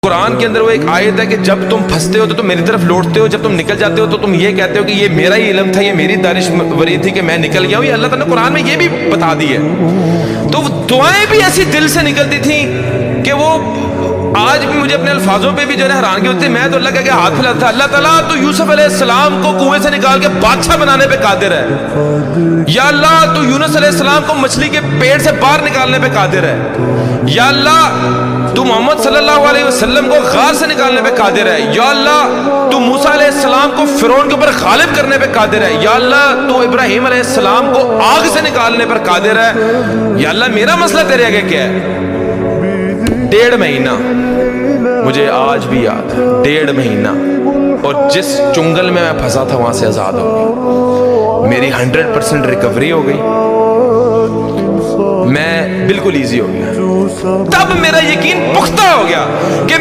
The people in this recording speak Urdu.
قرآن کے اندر وہ ایک آیت ہے کہ جب تم پھنستے ہو تو تم میری طرف لوٹتے ہو، جب تم نکل جاتے ہو تو تم یہ کہتے ہو کہ یہ میرا ہی علم تھا، یہ میری دانشوری تھی کہ میں نکل گیا ہوں۔ یہ اللہ تعالیٰ نے قرآن میں یہ بھی بتا دی ہے۔ تو وہ دعائیں بھی ایسی دل سے نکلتی تھیں کہ وہ آج بھی مجھے اپنے الفاظوں پہ بھی جو ہے حیرانگی ہوتی ہے۔ میں تو اللہ کے ہاتھ پھیلاتا تھا، اللہ تعالیٰ تو یوسف علیہ السلام کو کنویں سے نکال کے بادشاہ بنانے پہ قادر ہے، یا اللہ تو یونس علیہ السلام کو مچھلی کے پیٹ سے باہر نکالنے پہ قادر ہے، یا اللہ تو محمد صلی اللہ علیہ وسلم کو غار سے نکالنے پہ قادر ہے، یا اللہ تو موسیٰ علیہ السلام کو فرعون کے اوپر غالب کرنے پہ قادر ہے، یا اللہ تو ابراہیم علیہ السلام کو آگ سے نکالنے پر قادر ہے۔ یا اللہ میرا مسئلہ تیرے آگے کیا ہے؟ 1.5 مہینہ مجھے آج بھی یاد ہے، 1.5 مہینہ، اور جس چنگل میں پھنسا تھا وہاں سے آزاد ہو گئی، میری 100% ریکوری ہو گئی، میں بالکل ایزی ہو گیا۔ تب میرا یقین پختہ ہو گیا کہ